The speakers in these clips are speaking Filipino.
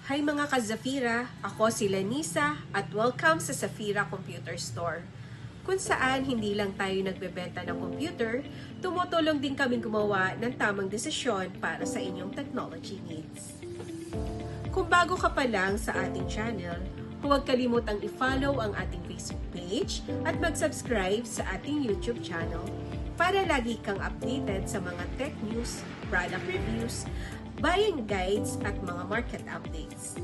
Hi mga ka-Zafira! Ako si Lanisa at welcome sa Zafira Computer Store. Kung saan hindi lang tayo nagbebenta ng computer, tumutulong din kaming gumawa ng tamang desisyon para sa inyong technology needs. Kung bago ka pa lang sa ating channel, huwag kalimutang i-follow ang ating Facebook page at mag-subscribe sa ating YouTube channel para lagi kang updated sa mga tech news, product reviews, buying guides at mga market updates.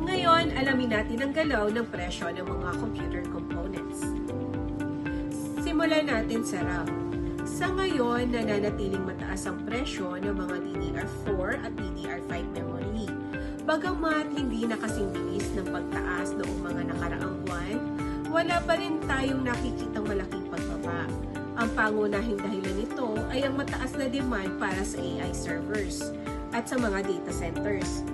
Ngayon, alamin natin ang galaw ng presyo ng mga computer components. Simulan natin sa RAM. Sa ngayon, nananatiling mataas ang presyo ng mga DDR4 at DDR5 memory. Bagamat hindi na kasing bilis ng pagtaas noong mga nakaraang buwan, wala pa rin tayong nakikitang malaking pagbaba. Ang pangunahing dahilan nito ay ang mataas na demand para sa AI servers at sa mga data centers.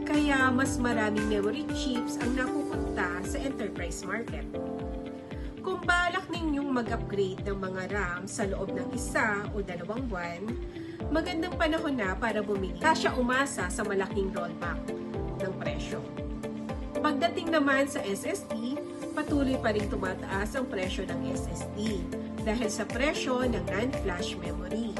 Kaya mas maraming memory chips ang napupunta sa enterprise market. Kung balak ninyong mag-upgrade ng mga RAM sa loob ng 1 o 2 buwan, magandang panahon na para bumili. Kasya umasa sa malaking rollback ng presyo. Pagdating naman sa SSD, patuloy pa rin tumataas ang presyo ng SSD dahil sa presyo ng NAND flash memory.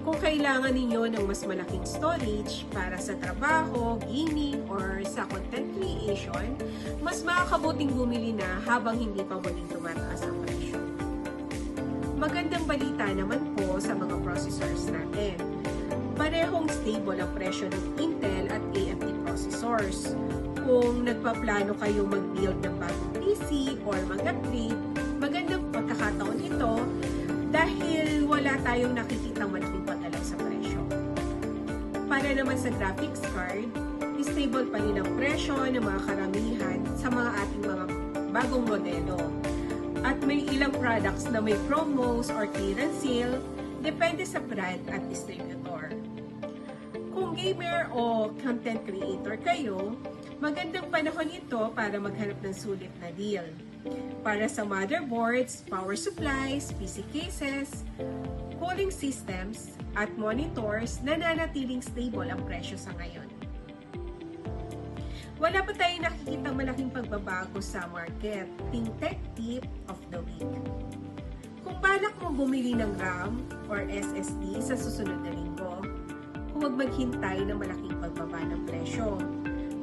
Kung kailangan ninyo ng mas malaking storage para sa trabaho, gaming, or sa content creation, mas makakabuting bumili na habang hindi pa muling tumataas ang presyo. Magandang balita naman po sa mga processors natin. Parehong stable ang presyo ng Intel at AMD processors. Kung nagpaplano kayong mag-build ng bagong PC or mag-upgrade, magandang pagkakataon ito dahil wala tayong nakikitang malaking pag-alaw sa presyo. Para naman sa graphics card, stable pa rin ang presyo ng mga karamihan sa mga ating mga bagong modelo. At may ilang products na may promos or clearance sale, depende sa brand at distributor. Kung gamer o content creator kayo, magandang panahon ito para maghanap ng sulit na deal. Para sa motherboards, power supplies, PC cases, cooling systems, at monitors, nananatiling stable ang presyo sa ngayon. Wala pa tayong nakikita malaking pagbabago sa market. Ting Tech Tip of the Week. Kung balak mo bumili ng RAM or SSD sa susunod na linggo, huwag maghintay ng malaking pagbaba ng presyo.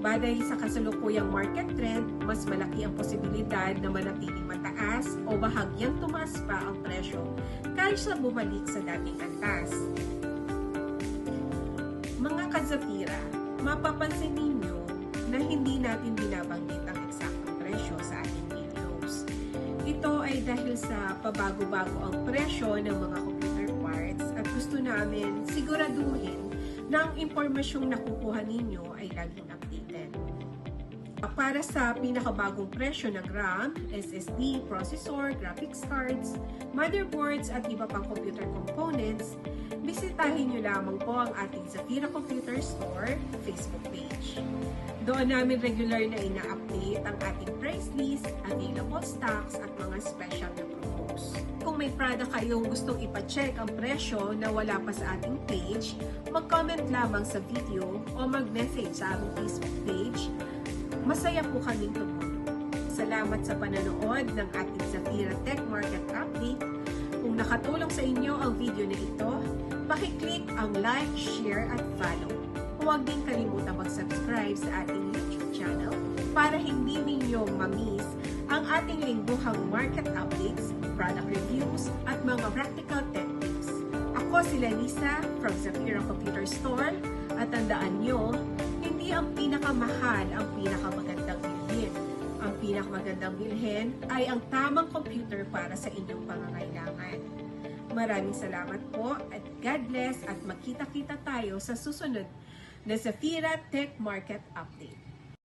Batay sa kasalukuyang market trend, mas malaki ang posibilidad na manatiling mataas o bahagyang tumaas pa ang presyo kaysa bumalik sa dating antas. Mga ka-Zafira, mapapansin ninyo na hindi natin binabanggit ang eksaktong presyo sa ating videos. Ito ay dahil sa pabago-bago ang presyo ng mga computer parts at gusto namin siguraduhin na ang impormasyong nakukuha ninyo ay laging updated. Para sa pinakabagong presyo ng RAM, SSD, processor, graphics cards, motherboards at iba pang computer components, bisitahin nyo lamang po ang ating Zafira Computer Store Facebook page. Doon namin regular na ina-update ang ating price list, available stocks at mga special na promos. Kung may product kayong gustong ipa-check ang presyo na wala pa sa ating page, mag-comment lamang sa video o mag-message sa aming Facebook page. Masaya po kaming tumulong. Salamat sa panonood ng ating Zafira Tech Market Update. Kung nakatulong sa inyo ang video na ito, paki-click ang like, share at follow. Huwag din kalimutan mag-subscribe sa ating YouTube channel para hindi ninyo ma-miss ang ating lingguhang market updates, product reviews, at mga practical tech tips. Ako si Lanisa from Zafira Computer Store at tandaan nyo, hindi ang pinakamahal ang pinakamagandang bilhin. Ang pinakamagandang bilhin ay ang tamang computer para sa inyong pangangailangan. Maraming salamat po at God bless at magkita-kita tayo sa susunod na Zafira Tech Market Update.